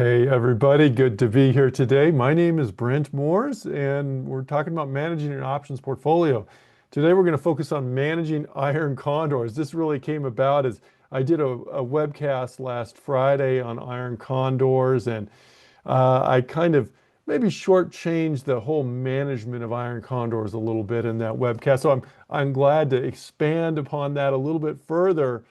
Hey everybody, good to be here today. My name is Brent Moores and we're talking about managing an options portfolio. Today we're going to focus on managing iron condors. This really came about as I did a webcast last Friday on iron condors and I kind of maybe shortchanged the whole management of iron condors a little bit in that webcast. So I'm glad to expand upon that a little bit further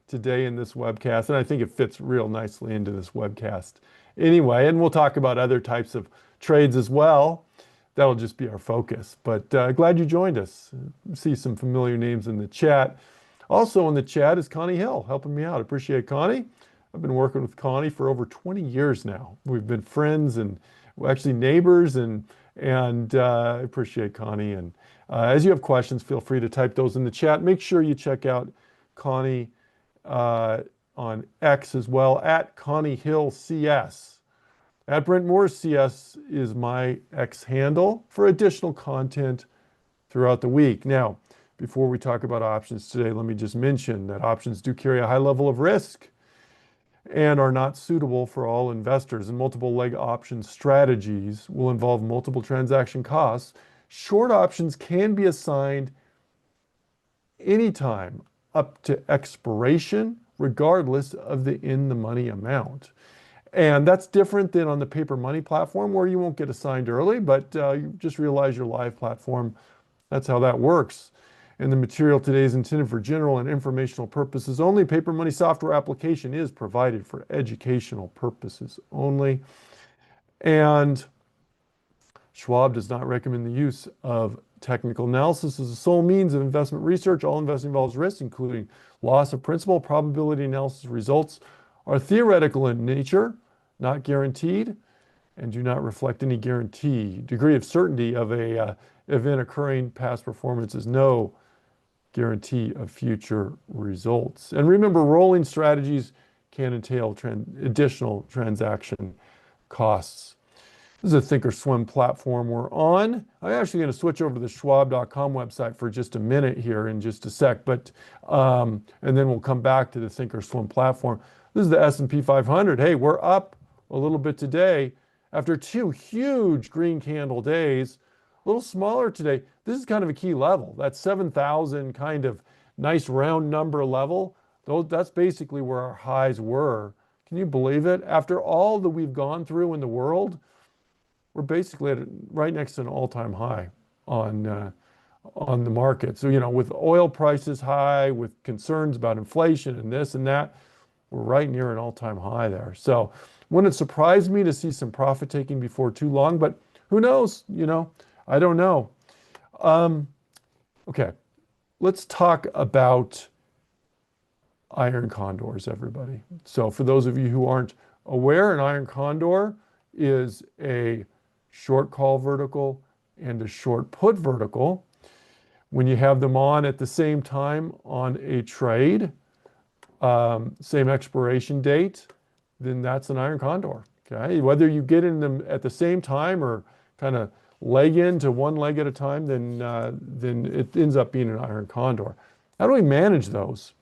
today in this webcast, and I think it fits real nicely into this webcast anyway. And we'll talk about other types of trades as well. That'll just be our focus. But glad you joined us. See some familiar names in the chat. Also in the chat is Connie Hill helping me out. Appreciate Connie. I've been working with Connie for over 20 years now. We've been friends and actually neighbors, and I appreciate Connie. And as you have questions, feel free to type those in the chat. Make sure you check out Connie on X as well, at Connie Hill CS. At Brent Moores CS is my X handle for additional content throughout the week. Now, before we talk about options today, let me just mention that options do carry a high level of risk and are not suitable for all investors. And multiple leg option strategies will involve multiple transaction costs. Short options can be assigned anytime up to expiration, regardless of the in-the-money amount. And that's different than on the paper money platform where you won't get assigned early, but you just realize your live platform, that's how that works. And the material today is intended for general and informational purposes only. Paper money software application is provided for educational purposes only. And Schwab does not recommend the use of technical analysis as the sole means of investment research. All investing involves risk, including loss of principal. Probability analysis results are theoretical in nature, not guaranteed, and do not reflect any guarantee. Degree of certainty of a event occurring. Past performance is no guarantee of future results. And remember, rolling strategies can entail additional transaction costs. This is a Thinkorswim platform we're on. I'm actually going to switch over to the Schwab.com website for just a minute here in just a sec, but and then we'll come back to the Thinkorswim platform. This is the S&P 500. Hey, we're up a little bit today after two huge green candle days. A little smaller today. This is kind of a key level. That 7,000 kind of nice round number level. That's basically where our highs were. Can you believe it? After all that we've gone through in the world, we're basically right next to an all-time high on the market. So, with oil prices high, with concerns about inflation and this and that, we're right near an all-time high there. So wouldn't it surprise me to see some profit taking before too long, but who knows, I don't know. Okay, let's talk about iron condors, everybody. So for those of you who aren't aware, an iron condor is a short call vertical and a short put vertical. When you have them on at the same time on a trade, same expiration date, then that's an iron condor. Okay, whether you get in them at the same time or kind of leg into one leg at a time, then it ends up being an iron condor. How do we manage those?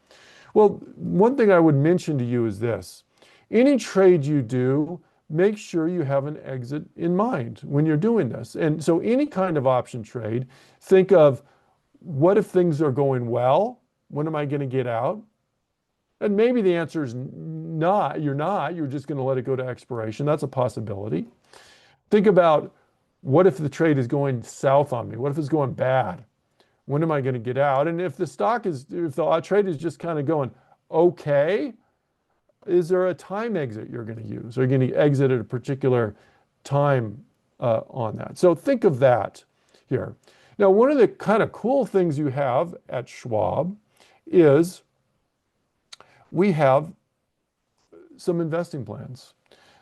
Well, one thing I would mention to you is this: any trade you do, make sure you have an exit in mind when you're doing this. And so any kind of option trade, think of, what if things are going well? When am I going to get out? And maybe the answer is not, you're just going to let it go to expiration. That's a possibility. Think about, what if the trade is going south on me? What if it's going bad? When am I going to get out? And if the trade is just kind of going okay, is there a time exit you're going to use? Are you going to exit at a particular time on that? So think of that here. Now, one of the kind of cool things you have at Schwab is we have some investing plans.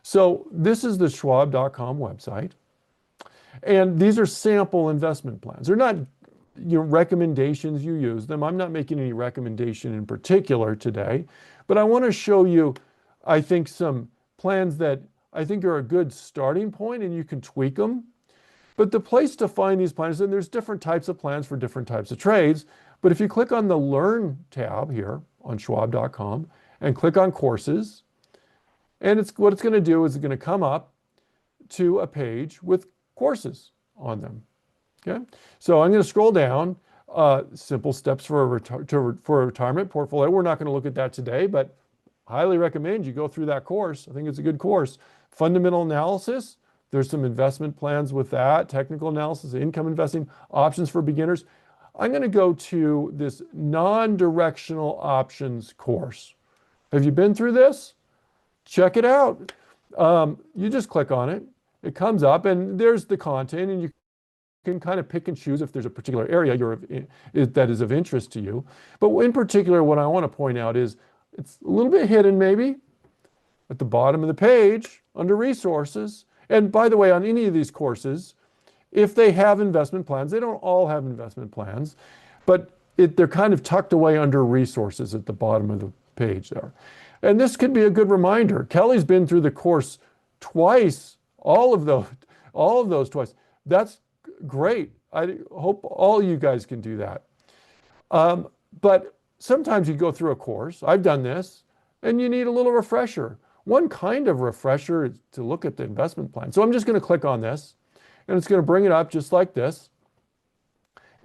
So this is the Schwab.com website. And these are sample investment plans. They're not your recommendations, you use them. I'm not making any recommendation in particular today, but I want to show you, I think, some plans that I think are a good starting point, and you can tweak them. But the place to find these plans, and there's different types of plans for different types of trades, but if you click on the Learn tab here on Schwab.com and click on Courses, And what it's going to do is it's going to come up to a page with courses on them. Okay, so I'm going to scroll down. Simple steps for a retirement portfolio. We're not going to look at that today, but highly recommend you go through that course. I think it's a good course. Fundamental analysis. There's some investment plans with that. Technical analysis, income investing, options for beginners. I'm going to go to this non-directional options course. Have you been through this? Check it out. You just click on it. It comes up and there's the content, and you can kind of pick and choose if there's a particular area that is of interest to you. But in particular, what I want to point out is it's a little bit hidden maybe at the bottom of the page under resources. And by the way, on any of these courses, if they have investment plans, they don't all have investment plans, but they're kind of tucked away under resources at the bottom of the page there. And this could be a good reminder. Kelly's been through the course twice, all of those twice. That's great. I hope all you guys can do that. But sometimes you go through a course, I've done this, and you need a little refresher. One kind of refresher is to look at the investment plan. So I'm just going to click on this, and it's going to bring it up just like this.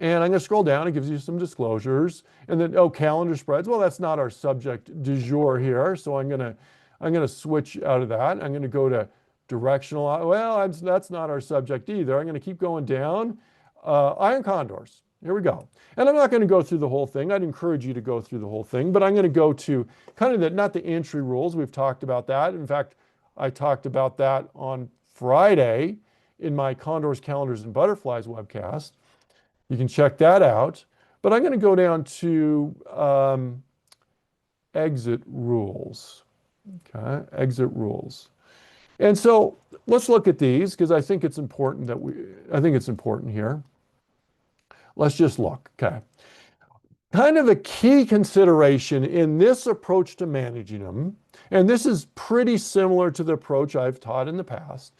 And I'm going to scroll down. It gives you some disclosures. And then, calendar spreads. Well, that's not our subject du jour here. So I'm going to switch out of that. I'm going to go to directional. Well, that's not our subject either. I'm going to keep going down. Iron condors. Here we go. And I'm not going to go through the whole thing. I'd encourage you to go through the whole thing, but I'm going to go to kind of not the entry rules. We've talked about that. In fact, I talked about that on Friday in my Condors, Calendars, and Butterflies webcast. You can check that out. But I'm going to go down to exit rules. Okay, exit rules. And so let's look at these because I think it's important here. Let's just look. Okay. Kind of a key consideration in this approach to managing them, and this is pretty similar to the approach I've taught in the past,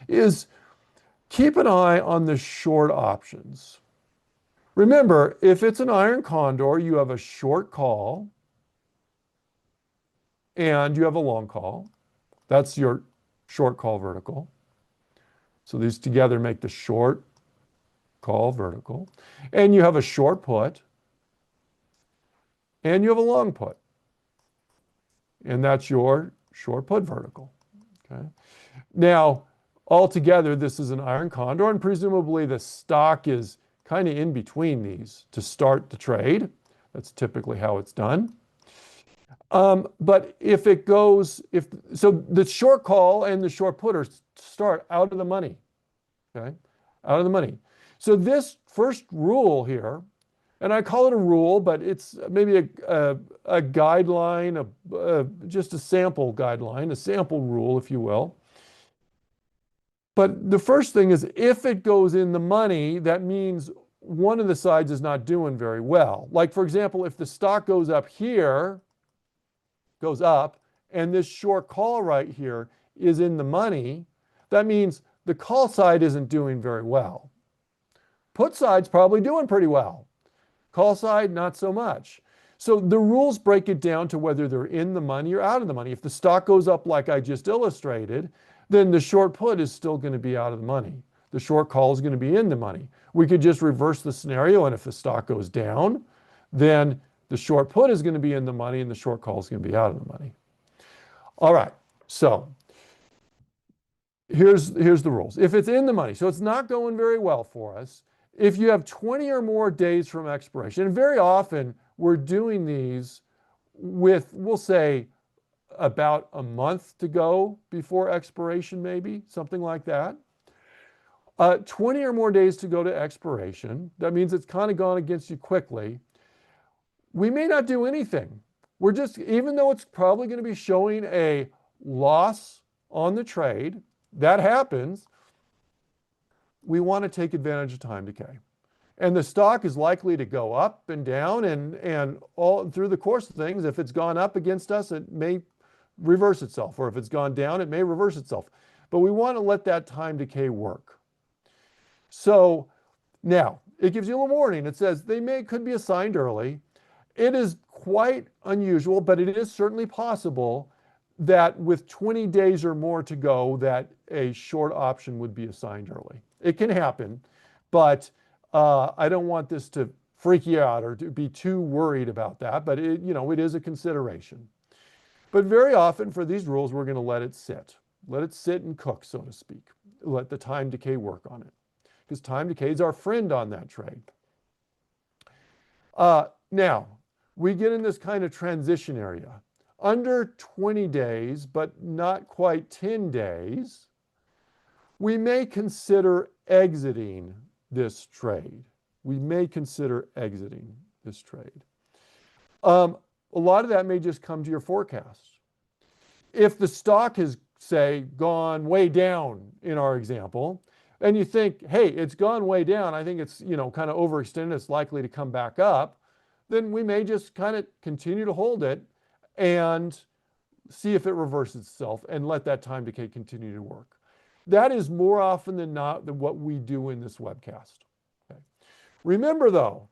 is keep an eye on the short options. Remember, if it's an iron condor, you have a short call and you have a long call. That's your short call vertical. So these together make the short call vertical. And you have a short put and you have a long put. And that's your short put vertical. Okay. Now, altogether, this is an iron condor, and presumably the stock is kind of in between these to start the trade. That's typically how it's done. But if it goes, so the short call and the short putter start out of the money, okay? Out of the money. So this first rule here, and I call it a rule, but it's maybe a guideline, just a sample guideline, a sample rule, if you will. But the first thing is if it goes in the money, that means one of the sides is not doing very well. Like, for example, if the stock goes up here, goes up, and this short call right here is in the money, that means the call side isn't doing very well. Put side's probably doing pretty well. Call side, not so much. So the rules break it down to whether they're in the money or out of the money. If the stock goes up like I just illustrated, then the short put is still going to be out of the money. The short call is going to be in the money. We could just reverse the scenario, and if the stock goes down, then the short put is going to be in the money and the short call is going to be out of the money. All right, so here's the rules. If it's in the money, so it's not going very well for us, if you have 20 or more days from expiration, and very often we're doing these with, we'll say, about a month to go before expiration, maybe, something like that. 20 or more days to go to expiration. That means it's kind of gone against you quickly. We may not do anything. We're just, even though it's probably going to be showing a loss on the trade, that happens, we want to take advantage of time decay. And the stock is likely to go up and down and all through the course of things. If it's gone up against us, it may reverse itself, or if it's gone down, it may reverse itself. But we want to let that time decay work. So now it gives you a little warning. It says could be assigned early. It is quite unusual, but it is certainly possible that with 20 days or more to go, that a short option would be assigned early. It can happen, but I don't want this to freak you out or to be too worried about that, but it, it is a consideration. But very often for these rules, we're going to let it sit. Let it sit and cook, so to speak. Let the time decay work on it. Because time decay is our friend on that trade. Now, we get in this kind of transition area. Under 20 days, but not quite 10 days, we may consider exiting this trade. We may consider exiting this trade. A lot of that may just come to your forecast. If the stock has, say, gone way down in our example, and you think, hey, it's gone way down, I think it's, kind of overextended, it's likely to come back up, then we may just kind of continue to hold it and see if it reverses itself and let that time decay continue to work. That is more often than not what we do in this webcast. Okay. Remember though,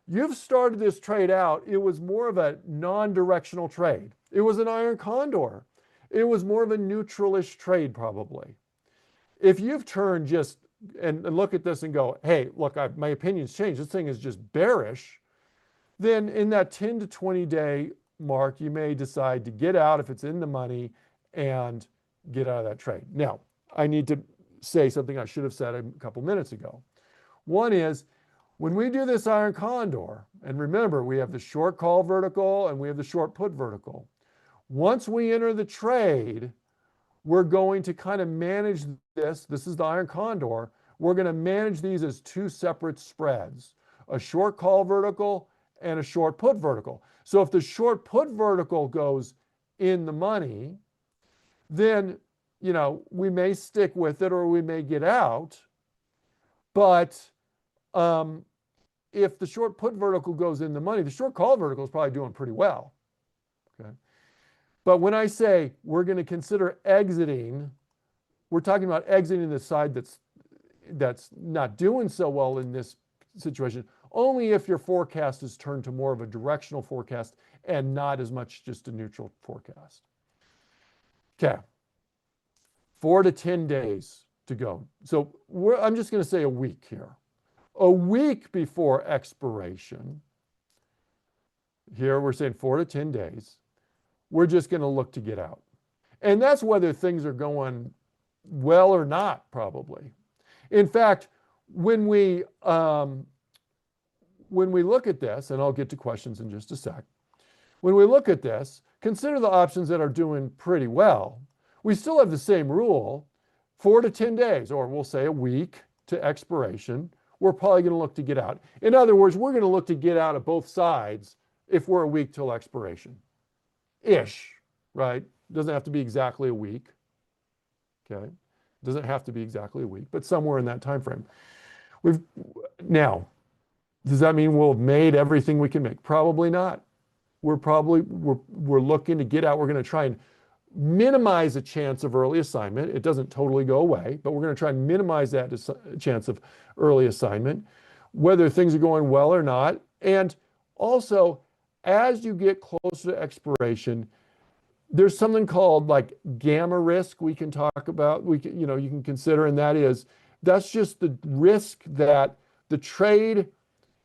you've started this trade out, it was more of a non-directional trade. It was an iron condor. It was more of a neutral-ish trade probably. If you've turned just and look at this and go, hey, look, my opinion's changed, this thing is just bearish, then in that 10 to 20 day mark, you may decide to get out if it's in the money and get out of that trade. Now, I need to say something I should have said a couple minutes ago. One is, when we do this iron condor, and remember, we have the short call vertical and we have the short put vertical. Once we enter the trade, we're going to kind of manage this. This is the iron condor. We're going to manage these as two separate spreads, a short call vertical and a short put vertical. So if the short put vertical goes in the money, then, we may stick with it or we may get out. But if the short put vertical goes in the money, the short call vertical is probably doing pretty well. Okay. But when I say we're going to consider exiting, we're talking about exiting the side that's not doing so well in this situation, only if your forecast is turned to more of a directional forecast and not as much just a neutral forecast. Okay, 4 to 10 days to go. So I'm just going to say a week here. A week before expiration, here we're saying 4 to 10 days, we're just going to look to get out. And that's whether things are going well or not, probably. In fact, when we look at this, and I'll get to questions in just a sec, when we look at this, consider the options that are doing pretty well. We still have the same rule, 4 to 10 days, or we'll say a week to expiration. We're probably going to look to get out. In other words, we're going to look to get out of both sides if we're a week till expiration. Ish, right? Doesn't have to be exactly a week. Okay? Doesn't have to be exactly a week, but somewhere in that time frame. Now, does that mean we'll have made everything we can make? Probably not. We're looking to get out. We're going to try and minimize a chance of early assignment. It doesn't totally go away, but we're going to try and minimize that chance of early assignment, whether things are going well or not. And also, as you get closer to expiration, there's something called like gamma risk we can talk about. You can consider, and that's just the risk that the trade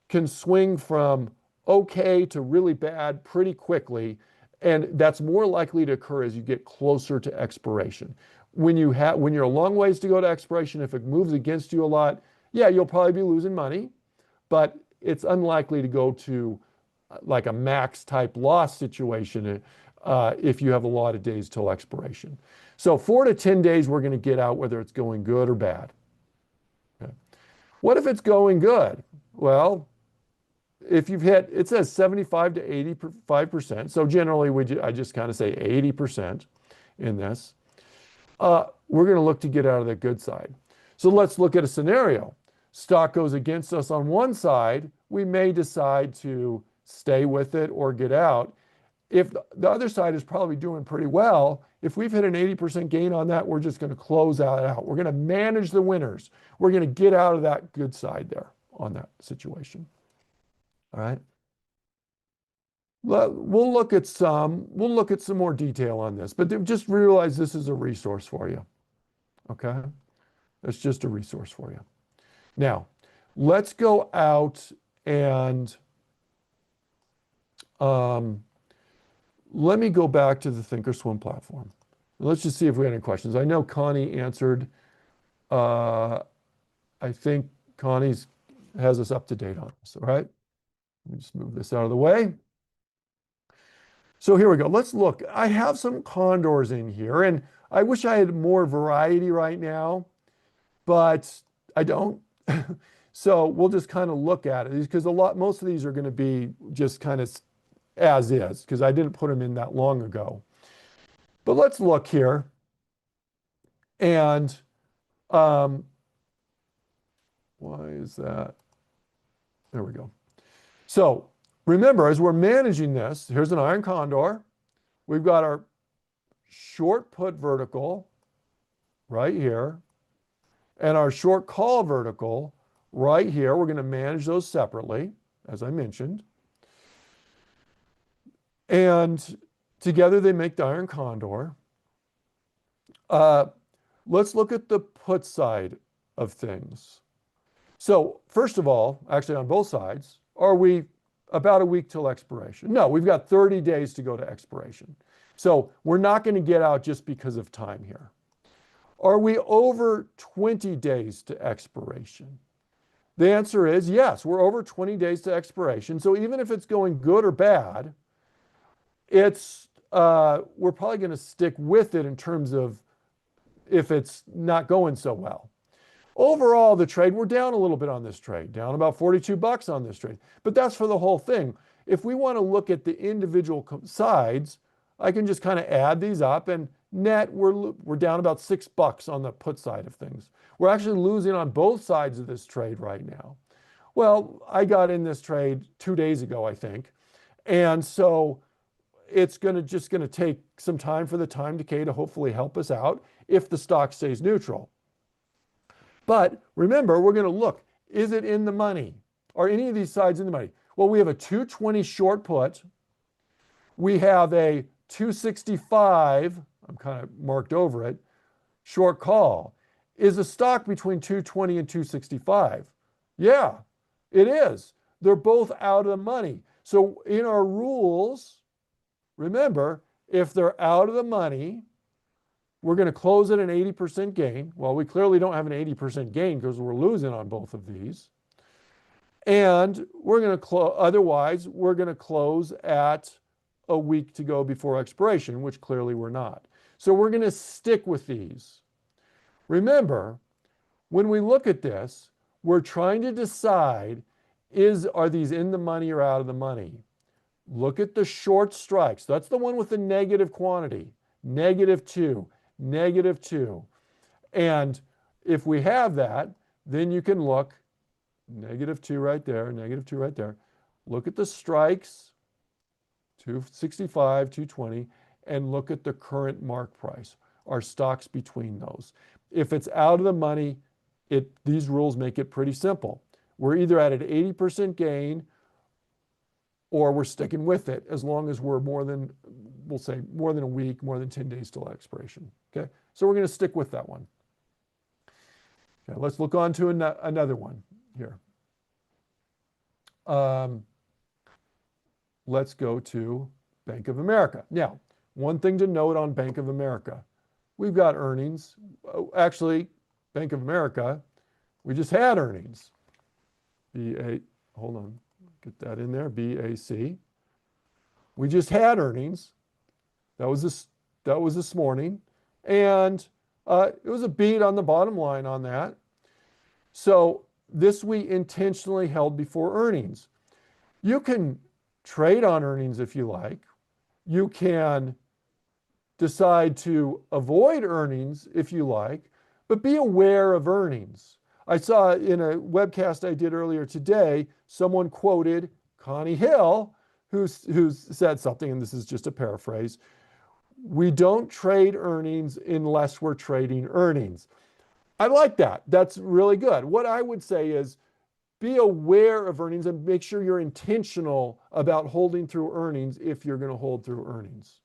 can swing from okay to really bad pretty quickly, and that's more likely to occur as you get closer to expiration. When you're a long ways to go to expiration, if it moves against you a lot, yeah, you'll probably be losing money, but it's unlikely to go to like a max type loss situation if you have a lot of days till expiration. So 4 to 10 days, we're going to get out whether it's going good or bad. Okay. What if it's going good? Well, if you've hit, it says 75 to 85%. So generally, I just kind of say 80% in this. We're going to look to get out of the good side. So let's look at a scenario. Stock goes against us on one side. We may decide to stay with it or get out. If the other side is probably doing pretty well, if we've hit an 80% gain on that, we're just going to close that out. We're going to manage the winners. We're going to get out of that good side there on that situation. All right. We'll look at some more detail on this, but just realize this is a resource for you. Okay? That's just a resource for you. Now, let's go out and let me go back to the Thinkorswim platform. Let's just see if we have any questions. I know Connie answered. I think Connie's has us up to date on this, all right? Let me just move this out of the way. So here we go. Let's look. I have some condors in here, and I wish I had more variety right now, but I don't. So we'll just kind of look at it because most of these are going to be just kind of as is because I didn't put them in that long ago. But let's look here. And why is that? There we go. So remember, as we're managing this, here's an iron condor. We've got our short put vertical right here and our short call vertical right here. We're going to manage those separately, as I mentioned. And together they make the iron condor. Let's look at the put side of things. So first of all, actually on both sides, are we about a week till expiration? No, we've got 30 days to go to expiration. So we're not going to get out just because of time here. Are we over 20 days to expiration? The answer is yes, we're over 20 days to expiration. So even if it's going good or bad, we're probably going to stick with it in terms of if it's not going so well. Overall, the trade, we're down a little bit on this trade, down about 42 bucks on this trade, but that's for the whole thing. If we want to look at the individual sides, I can just kind of add these up and net, we're down about 6 bucks on the put side of things. We're actually losing on both sides of this trade right now. Well, I got in this trade 2 days ago, I think. And so it's just going to take some time for the time decay to hopefully help us out if the stock stays neutral. But remember, we're going to look, is it in the money? Are any of these sides in the money? Well, we have a 220 short put. We have a 265, I'm kind of marked over it, short call. Is the stock between 220 and 265? Yeah, it is. They're both out of the money. So in our rules, remember, if they're out of the money, we're going to close at an 80% gain. Well, we clearly don't have an 80% gain because we're losing on both of these. And we're going to otherwise, we're going to close at a week to go before expiration, which clearly we're not. So we're going to stick with these. Remember, when we look at this, we're trying to decide, are these in the money or out of the money? Look at the short strikes. That's the one with the negative quantity, -2, -2. And if we have that, then you can look, -2 right there, -2 right there. Look at the strikes, 265, 220, and look at the current mark price, our stocks between those. If it's out of the money, these rules make it pretty simple. We're either at an 80% gain or we're sticking with it as long as we're we'll say more than a week, more than 10 days till expiration. Okay, so we're going to stick with that one. Okay, let's look on to another one here. Let's go to Bank of America. Now, one thing to note on Bank of America, we've got earnings. Actually, Bank of America, we just had earnings. Hold on, get that in there, BAC. We just had earnings. That was this morning. And it was a beat on the bottom line on that. So this we intentionally held before earnings. You can trade on earnings if you like. You can decide to avoid earnings if you like, but be aware of earnings. I saw in a webcast I did earlier today, someone quoted Connie Hill, who said something, and this is just a paraphrase, we don't trade earnings unless we're trading earnings. I like that. That's really good. What I would say is be aware of earnings and make sure you're intentional about holding through earnings if you're going to hold through earnings.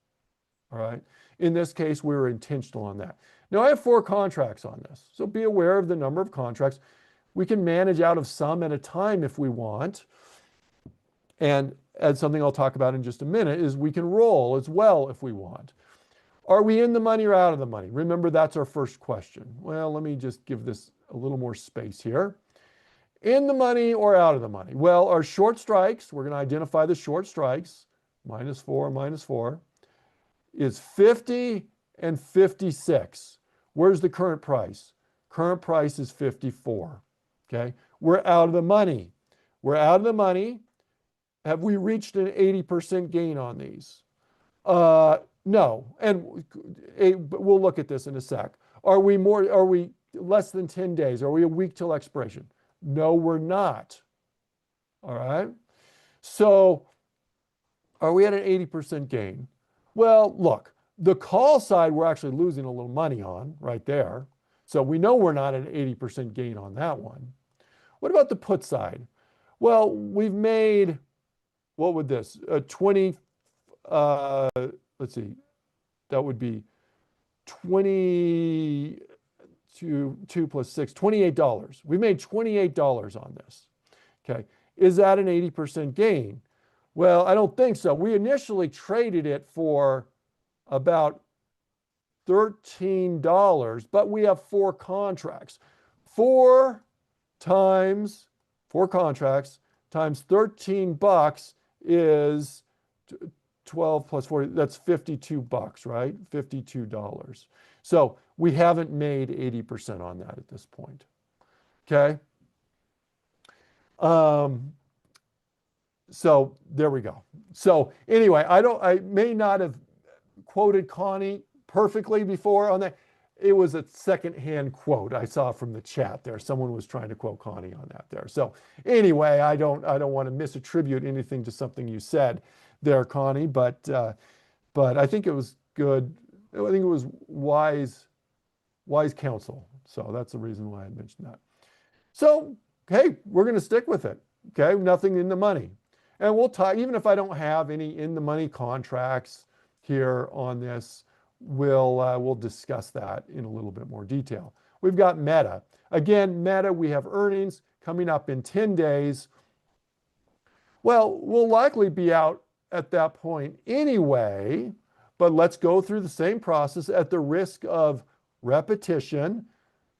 All right. In this case, we were intentional on that. Now I have 4 contracts on this, so be aware of the number of contracts. We can manage out of some at a time if we want. And as something I'll talk about in just a minute is we can roll as well if we want. Are we in the money or out of the money? Remember, that's our first question. Well, let me just give this a little more space here. In the money or out of the money? Well, our short strikes, we're going to identify the short strikes, -4, is 50 and 56. Where's the current price? Current price is 54. Okay, we're out of the money. We're out of the money. Have we reached an 80% gain on these? No, and we'll look at this in a sec. Are we less than 10 days? Are we a week till expiration? No, we're not. All right. So are we at an 80% gain? Well, look, the call side, we're actually losing a little money on right there. So we know we're not at an 80% gain on that one. What about the put side? Well, we've made, what would this, 20, let's see, that would be 22 plus 6, $28. We made $28 on this. Okay. Is that an 80% gain? Well, I don't think so. We initially traded it for about $13, but we have 4 contracts. 4 contracts times $13 is 12 plus 40, that's $52, right? $52. So we haven't made 80% on that at this point. Okay. So there we go. So anyway, I may not have quoted Connie perfectly before on that. It was a secondhand quote I saw from the chat there. Someone was trying to quote Connie on that there. So anyway, I don't want to misattribute anything to something you said there, Connie, but I think it was good. I think it was wise counsel. So that's the reason why I mentioned that. So, okay, we're going to stick with it. Okay, nothing in the money. And we'll talk, even if I don't have any in the money contracts here on this, we'll discuss that in a little bit more detail. We've got Meta. Again, Meta, we have earnings coming up in 10 days. Well, we'll likely be out at that point anyway, but let's go through the same process at the risk of repetition.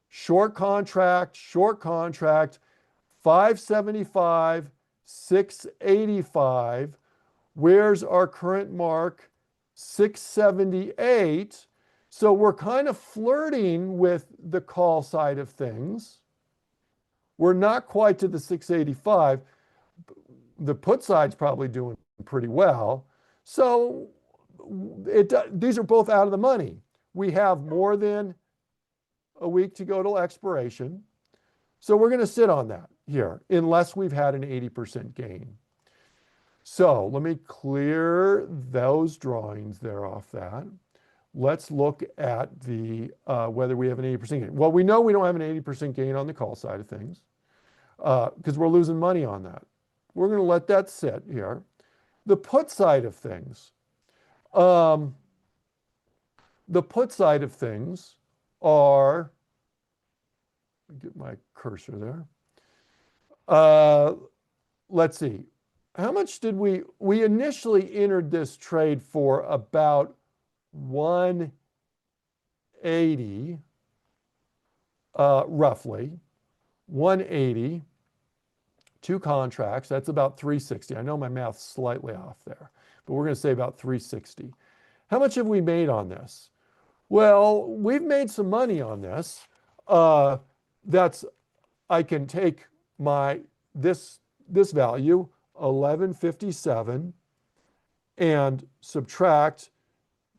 Short contract, 575, 685. Where's our current mark? 678. So we're kind of flirting with the call side of things. We're not quite to the 685. The put side's probably doing pretty well. So these are both out of the money. We have more than a week to go till expiration. So we're going to sit on that here unless we've had an 80% gain. So let me clear those drawings there off that. Let's look at the whether we have an 80% gain. Well, we know we don't have an 80% gain on the call side of things because we're losing money on that. We're going to let that sit here. The put side of things. The put side of things are, let me get my cursor there. Let's see. How much did we initially entered this trade for about 180, roughly 180, 2 contracts. That's about 360. I know my math's slightly off there, but we're going to say about 360. How much have we made on this? Well, we've made some money on this. I can take this value, 1157, and subtract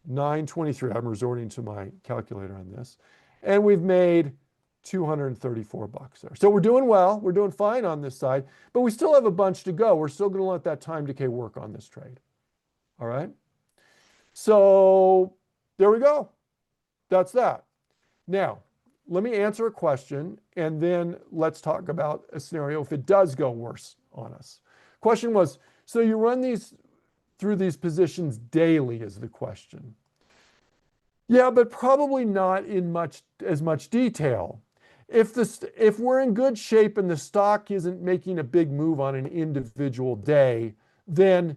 923. I'm resorting to my calculator on this. And we've made $234 there. So we're doing well. We're doing fine on this side, but we still have a bunch to go. We're still going to let that time decay work on this trade. All right. So there we go. That's that. Now, let me answer a question, and then let's talk about a scenario if it does go worse on us. Question was, so you run these through these positions daily is the question. Yeah, but probably not in as much detail. If we're in good shape and the stock isn't making a big move on an individual day, then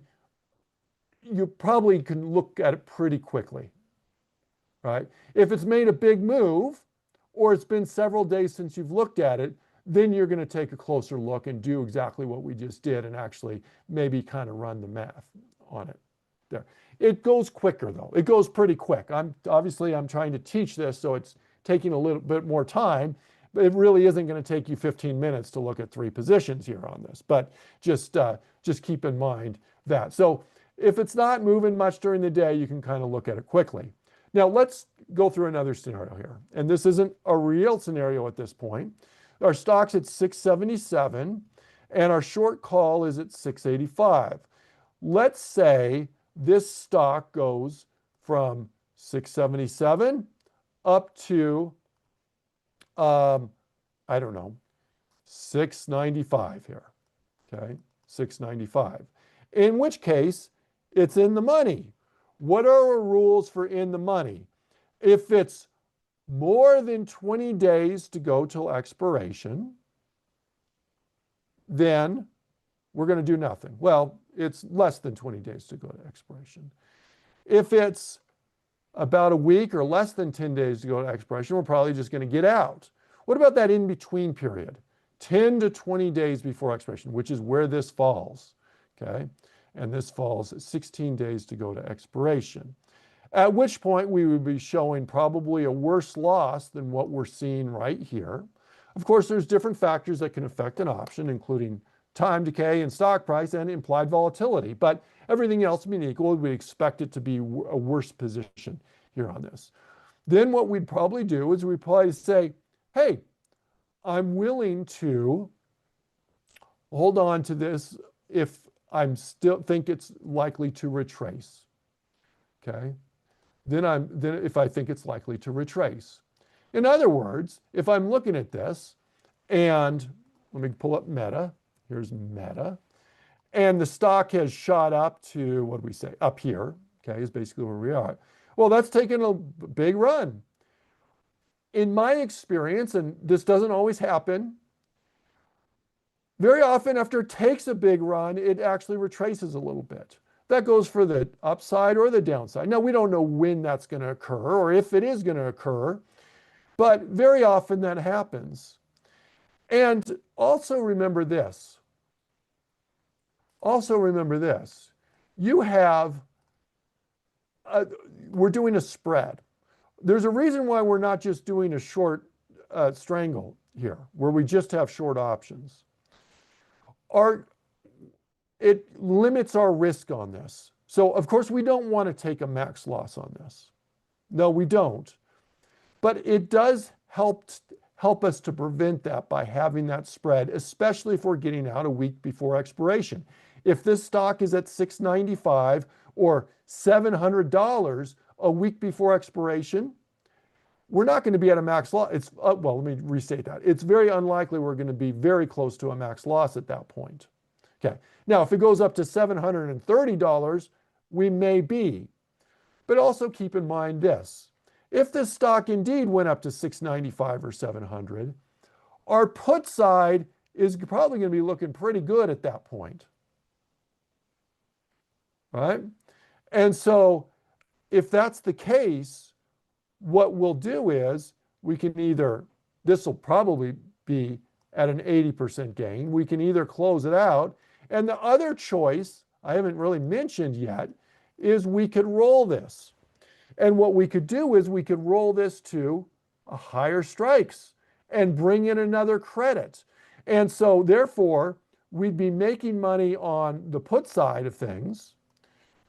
you probably can look at it pretty quickly, right? If it's made a big move, or it's been several days since you've looked at it, then you're going to take a closer look and do exactly what we just did and actually maybe kind of run the math on it there. It goes quicker though. It goes pretty quick. I'm trying to teach this, so it's taking a little bit more time, but it really isn't going to take you 15 minutes to look at 3 positions here on this. But just keep in mind that. So if it's not moving much during the day, you can kind of look at it quickly. Now let's go through another scenario here. And this isn't a real scenario at this point. Our stock's at 677 and our short call is at 685. Let's say this stock goes from 677 up to, I don't know, 695 here, okay? 695, in which case it's in the money. What are our rules for in the money? If it's more than 20 days to go till expiration, then we're going to do nothing. Well, it's less than 20 days to go to expiration. If it's about a week or less than 10 days to go to expiration, we're probably just going to get out. What about that in-between period? 10 to 20 days before expiration, which is where this falls, okay? And this falls at 16 days to go to expiration. At which point we would be showing probably a worse loss than what we're seeing right here. Of course, there's different factors that can affect an option, including time decay and stock price and implied volatility. But everything else being equal, we expect it to be a worse position here on this. Then what we'd probably do is we'd probably say, hey, I'm willing to hold on to this if I'm still think it's likely to retrace, okay? Then if I think it's likely to retrace. In other words, if I'm looking at this and let me pull up Meta, here's Meta, and the stock has shot up to, what do we say, up here, okay, is basically where we are. Well, that's taken a big run. In my experience, and this doesn't always happen, very often after it takes a big run, it actually retraces a little bit. That goes for the upside or the downside. Now, we don't know when that's going to occur or if it is going to occur, but very often that happens. And also remember this. You have, we're doing a spread. There's a reason why we're not just doing a short strangle here, where we just have short options. It limits our risk on this. So of course we don't want to take a max loss on this. No, we don't. But it does help us to prevent that by having that spread, especially if we're getting out a week before expiration. If this stock is at $695 or $700 a week before expiration, we're not going to be at a max loss. It's well, let me restate that. It's very unlikely we're going to be very close to a max loss at that point. Okay. Now, if it goes up to $730, we may be. But also keep in mind this. If this stock indeed went up to $695 or $700, our put side is probably going to be looking pretty good at that point. Right? And so if that's the case, what we'll do is we can either, this will probably be at an 80% gain. We can either close it out. And the other choice, I haven't really mentioned yet, is we could roll this. And what we could do is we could roll this to a higher strikes and bring in another credit. And so therefore, we'd be making money on the put side of things.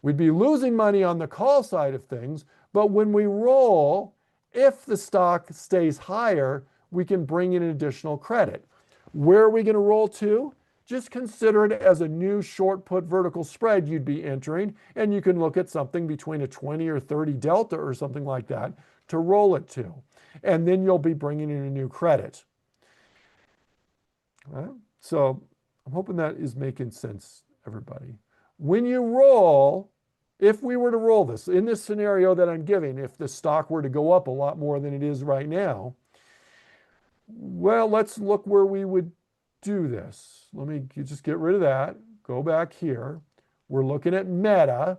We'd be losing money on the call side of things. But when we roll, if the stock stays higher, we can bring in an additional credit. Where are we going to roll to? just consider it as a new short put vertical spread you'd be entering, and you can look at something between a 20 or 30 delta or something like that to roll it to. And then you'll be bringing in a new credit. All right? So I'm hoping that is making sense, everybody. When you roll, if we were to roll this, in this scenario that I'm giving, if the stock were to go up a lot more than it is right now, well, let's look where we would do this. Let me just get rid of that. Go back here. We're looking at Meta.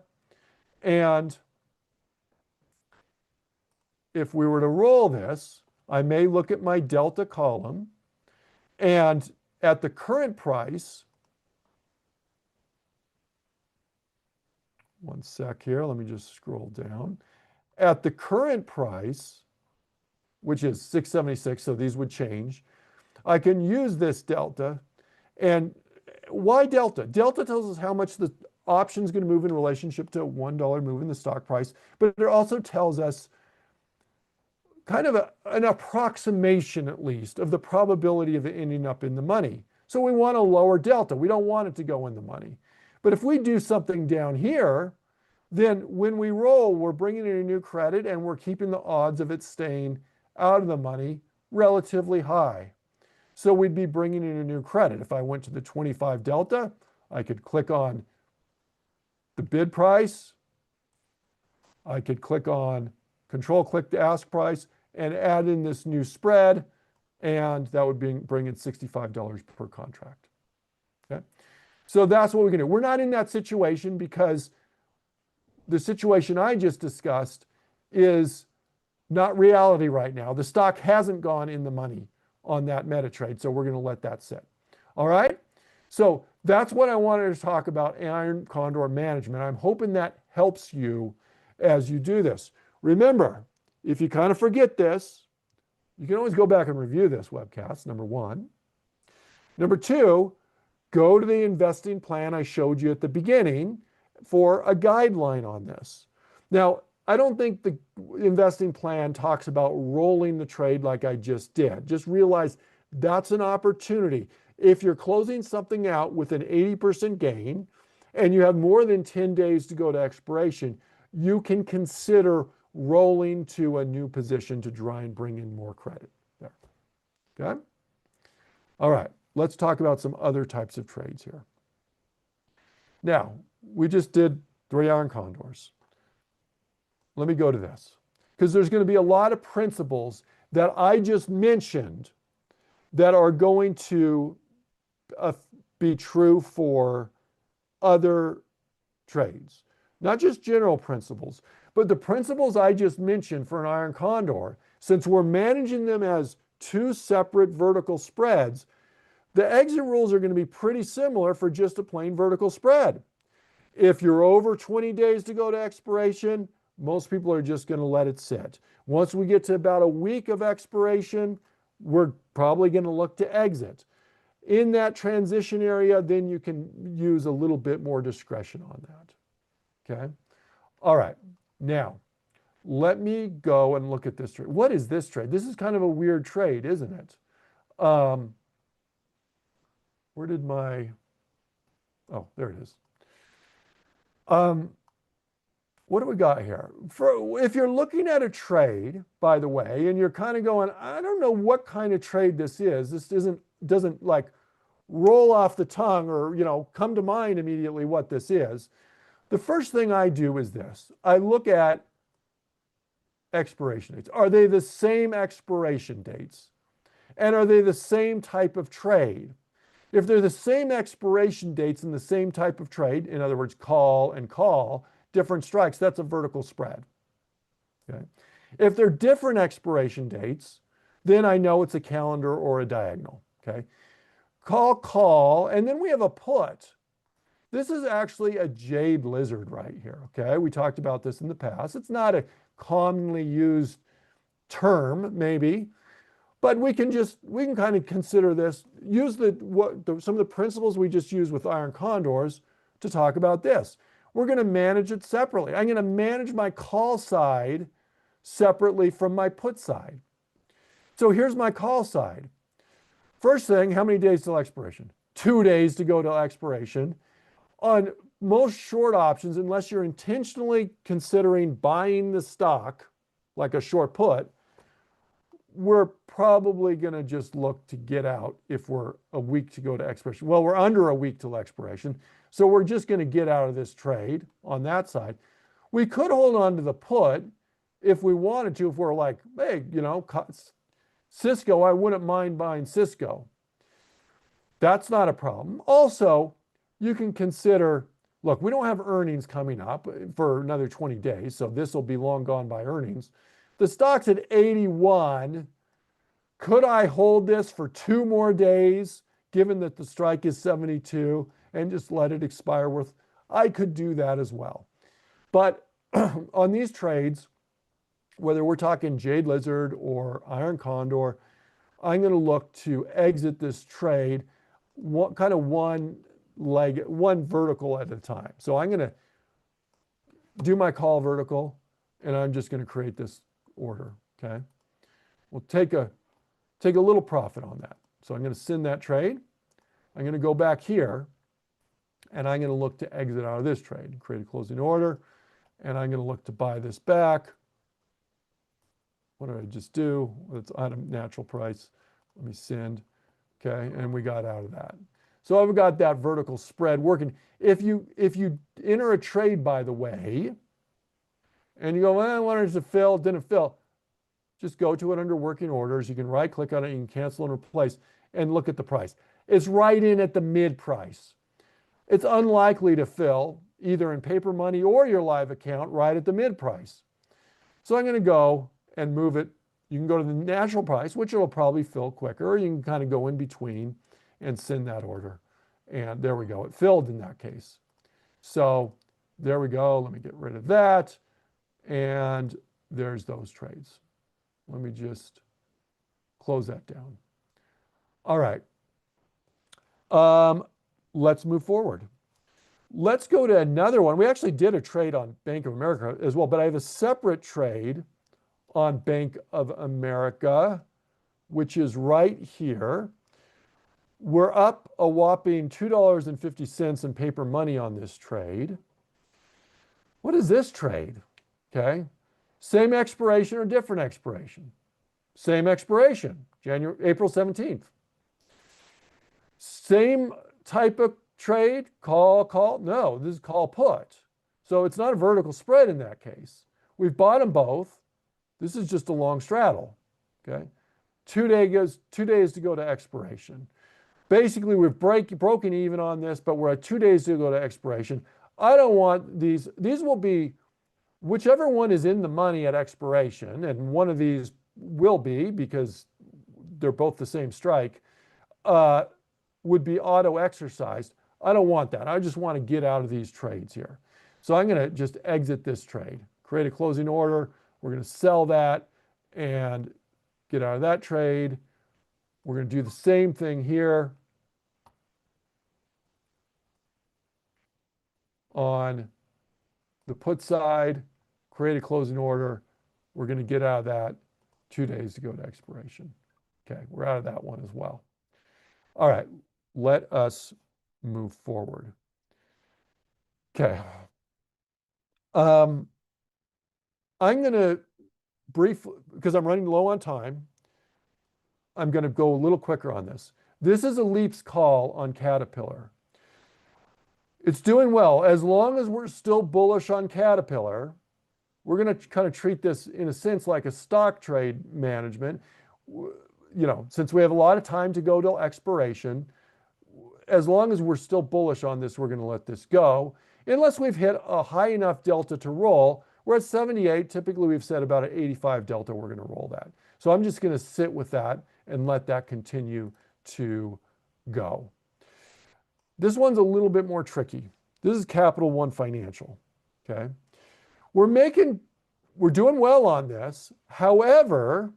And if we were to roll this, I may look at my delta column. And at the current price, one sec here, let me just scroll down. At the current price, which is 676, so these would change, I can use this delta. And why delta? Delta tells us how much the option is going to move in relationship to a $1 move in the stock price, but it also tells us kind of an approximation, at least, of the probability of it ending up in the money. So we want a lower delta. We don't want it to go in the money. But if we do something down here, then when we roll, we're bringing in a new credit and we're keeping the odds of it staying out of the money relatively high. So we'd be bringing in a new credit. If I went to the 25 delta, I could click on the bid price. I could click on control click the ask price and add in this new spread, and that would bring in $65 per contract. Okay? So that's what we can do. We're not in that situation because the situation I just discussed is not reality right now. The stock hasn't gone in the money on that meta trade, so we're going to let that sit. All right? So that's what I wanted to talk about iron condor management. I'm hoping that helps you as you do this. Remember, if you kind of forget this, you can always go back and review this webcast, number one. Number two, go to the investing plan I showed you at the beginning for a guideline on this. Now, I don't think the investing plan talks about rolling the trade like I just did. Just realize that's an opportunity. If you're closing something out with an 80% gain and you have more than 10 days to go to expiration, you can consider rolling to a new position to try and bring in more credit there. Okay? All right, let's talk about some other types of trades here. Now, we just did 3 iron condors. Let me go to this, because there's going to be a lot of principles that I just mentioned that are going to be true for other trades. Not just general principles, but the principles I just mentioned for an iron condor, since we're managing them as 2 separate vertical spreads, the exit rules are going to be pretty similar for just a plain vertical spread. If you're over 20 days to go to expiration, most people are just going to let it sit. Once we get to about a week of expiration, we're probably going to look to exit. In that transition area, then you can use a little bit more discretion on that. Okay? All right. Now, let me go and look at this trade. What is this trade? This is kind of a weird trade, isn't it? Where did my... Oh, there it is. What do we got here? If you're looking at a trade, by the way, and you're kind of going, I don't know what kind of trade this is. This doesn't like roll off the tongue or, come to mind immediately what this is. The first thing I do is this. I look at expiration dates. Are they the same expiration dates? And are they the same type of trade? If they're the same expiration dates and the same type of trade, in other words, call and call, different strikes, that's a vertical spread. Okay. If they're different expiration dates, then I know it's a calendar or a diagonal. Okay. Call, and then we have a put. This is actually a jade lizard right here. Okay. We talked about this in the past. It's not a commonly used term, maybe, but we can kind of consider this, use some of the principles we just used with iron condors to talk about this. We're going to manage it separately. I'm going to manage my call side separately from my put side. So here's my call side. First thing, how many days till expiration? 2 days to go to expiration. On most short options, unless you're intentionally considering buying the stock, like a short put, we're probably going to just look to get out if we're a week to go to expiration. Well, we're under a week till expiration, so we're just going to get out of this trade on that side. We could hold on to the put if we wanted to, if we're like, hey, Cisco, I wouldn't mind buying Cisco. That's not a problem. Also, you can consider, look, we don't have earnings coming up for another 20 days, so this will be long gone by earnings. The stock's at 81. Could I hold this for 2 more days, given that the strike is 72, and just let it expire with? I could do that as well. But on these trades, whether we're talking Jade Lizard or Iron Condor, I'm going to look to exit this trade one vertical at a time. So I'm going to do my call vertical, and I'm just going to create this order, okay? We'll take a little profit on that. So I'm going to send that trade. I'm going to go back here, and I'm going to look to exit out of this trade, create a closing order, and I'm going to look to buy this back. What did I just do? It's on a natural price. Let me send, okay? And we got out of that. So I've got that vertical spread working. If you enter a trade, by the way, and you go, well, I wanted it to fill, didn't fill, just go to it under working orders. You can right click on it, you can cancel and replace, and look at the price. It's right in at the mid price. It's unlikely to fill either in paper money or your live account right at the mid price. So I'm going to go and move it. You can go to the natural price, which it'll probably fill quicker, or you can kind of go in between and send that order. And there we go. It filled in that case. So there we go. Let me get rid of that. And there's those trades. Let me just close that down. All right. Let's move forward. Let's go to another one. We actually did a trade on Bank of America as well, but I have a separate trade on Bank of America, which is right here. We're up a whopping $2.50 in paper money on this trade. What is this trade? Okay. Same expiration or different expiration? Same expiration, April 17th. Same type of trade, call? No, this is call put. So it's not a vertical spread in that case. We've bought them both. This is just a long straddle, okay? 2 days to go to expiration. Basically, we've broken even on this, but we're at 2 days to go to expiration. I don't want these. These will be, whichever one is in the money at expiration, and one of these will be because they're both the same strike, would be auto-exercised. I don't want that. I just want to get out of these trades here. So I'm going to just exit this trade, create a closing order. We're going to sell that and get out of that trade. We're going to do the same thing here on the put side, create a closing order. We're going to get out of that 2 days to go to expiration. Okay, we're out of that one as well. All right, let us move forward. Okay. I'm going to briefly, because I'm running low on time, I'm going to go a little quicker on this. This is a Leaps call on Caterpillar. It's doing well. As long as we're still bullish on Caterpillar, we're going to kind of treat this in a sense like a stock trade management. Since we have a lot of time to go till expiration, as long as we're still bullish on this, we're going to let this go. Unless we've hit a high enough delta to roll. We're at 78. Typically, we've said about an 85 delta, we're going to roll that. So I'm just going to sit with that and let that continue to go. This one's a little bit more tricky. This is Capital One Financial, okay? We're doing well on this. However,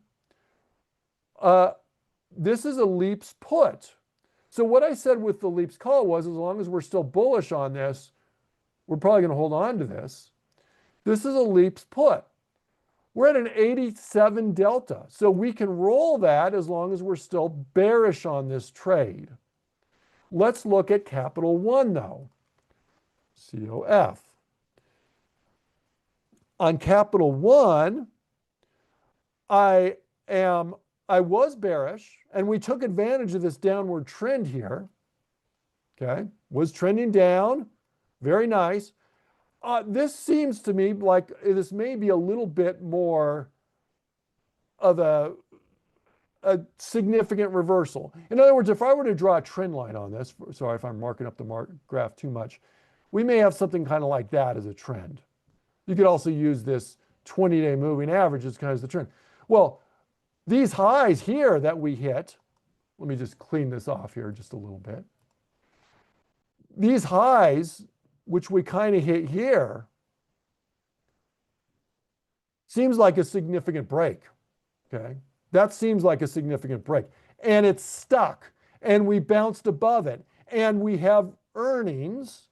this is a Leaps put. So what I said with the Leaps call was, as long as we're still bullish on this, we're probably going to hold on to this. This is a Leaps put. We're at an 87 delta. So we can roll that as long as we're still bearish on this trade. Let's look at Capital One though, COF. On Capital One, I was bearish, and we took advantage of this downward trend here. Okay, was trending down, very nice. This seems to me like this may be a little bit more of a significant reversal. In other words, if I were to draw a trend line on this, sorry if I'm marking up the graph too much, we may have something kind of like that as a trend. You could also use this 20-day moving average as kind of the trend. Well, these highs here that we hit, let me just clean this off here just a little bit. These highs, which we kind of hit here, seems like a significant break, okay? That seems like a significant break. And it's stuck, and we bounced above it, and we have earnings.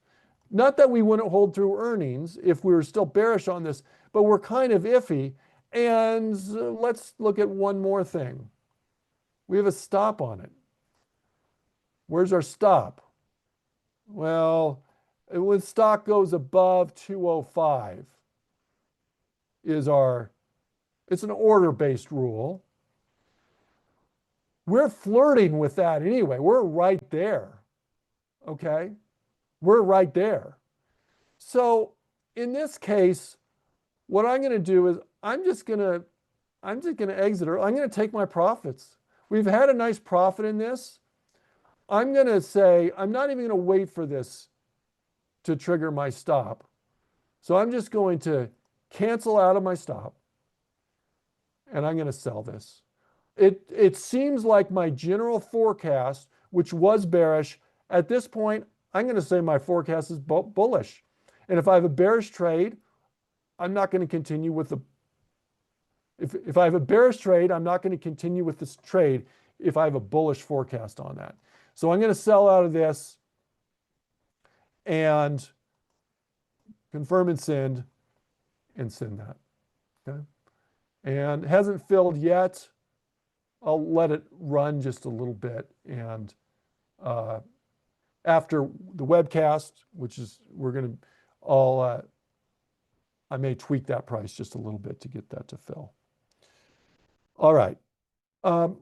Not that we wouldn't hold through earnings if we were still bearish on this, but we're kind of iffy. And let's look at one more thing. We have a stop on it. Where's our stop? Well, when stock goes above 205 it's an order-based rule. We're flirting with that anyway. We're right there, okay? We're right there. So in this case, what I'm going to do is I'm just going to exit her. I'm going to take my profits. We've had a nice profit in this. I'm going to say, I'm not even going to wait for this to trigger my stop. So I'm just going to cancel out of my stop, and I'm going to sell this. It seems like my general forecast, which was bearish, at this point, I'm going to say my forecast is bullish. And if I have a bearish trade, I'm not going to continue with the, if I have a bearish trade, I'm not going to continue with this trade if I have a bullish forecast on that. So I'm going to sell out of this and confirm and send that, okay? And hasn't filled yet. I'll let it run just a little bit. And after the webcast, which is, I may tweak that price just a little bit to get that to fill. All right,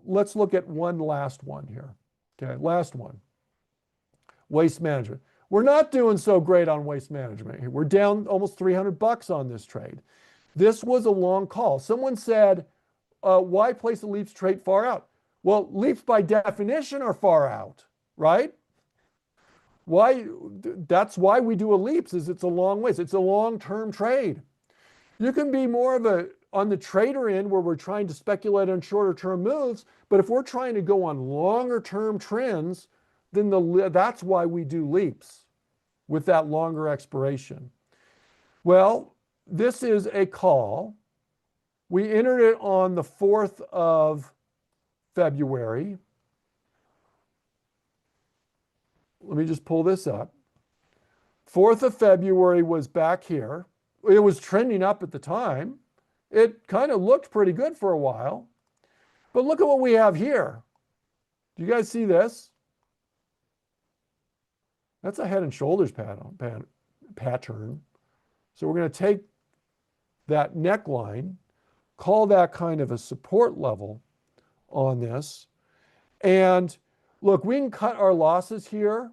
let's look at one last one here. Okay, last one, waste management. We're not doing so great on waste management. We're down almost $300 on this trade. This was a long call. Someone said, why place a leaps trade far out? Well, leaps by definition are far out, right? Why? That's why we do a leaps, is it's a long ways. It's a long-term trade. You can be more of a, on the trader end where we're trying to speculate on shorter term moves, but if we're trying to go on longer term trends, then that's why we do leaps with that longer expiration. Well, this is a call. We entered it on the 4th of February. Let me just pull this up. 4th of February was back here. It was trending up at the time. It kind of looked pretty good for a while. But look at what we have here. Do you guys see this? That's a head and shoulders pattern. So we're going to take that neckline, call that kind of a support level on this. And look, we can cut our losses here.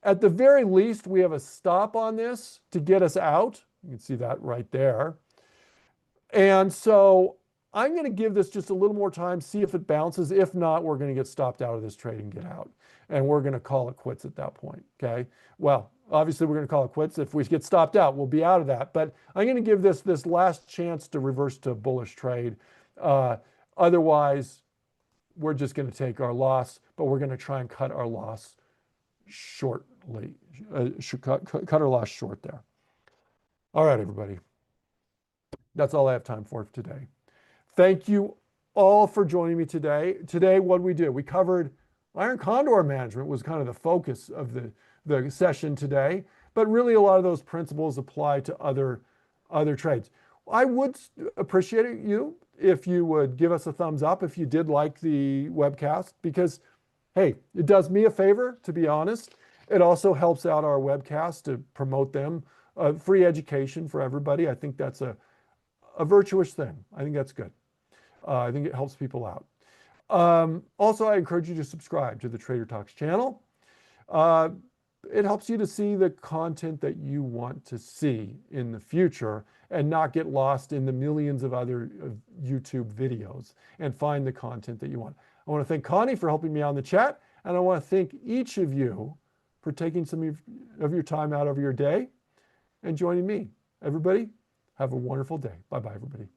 At the very least, we have a stop on this to get us out. You can see that right there. And so I'm going to give this just a little more time, see if it bounces. If not, we're going to get stopped out of this trade and get out. And we're going to call it quits at that point, okay? Well, obviously we're going to call it quits. If we get stopped out, we'll be out of that. But I'm going to give this last chance to reverse to a bullish trade. Otherwise, we're just going to take our loss, but we're going to try and cut our loss shortly. Cut our loss short there. All right, everybody. That's all I have time for today. Thank you all for joining me today. Today, what did we do? We covered iron condor management was kind of the focus of the session today, but really a lot of those principles apply to other trades. I would appreciate you if you would give us a thumbs up if you did like the webcast, because Hey, it does me a favor, to be honest. It also helps out our webcast to promote them. Free education for everybody. I think that's a virtuous thing. I think that's good. I think it helps people out. Also, I encourage you to subscribe to the Trader Talks channel. Uh, it helps you to see the content that you want to see in the future and not get lost in the millions of other YouTube videos and find the content that you want. I want to thank Connie for helping me out in the chat, and I want to thank each of you for taking some of your time out of your day and joining me. Everybody, have a wonderful day. Bye-bye, everybody.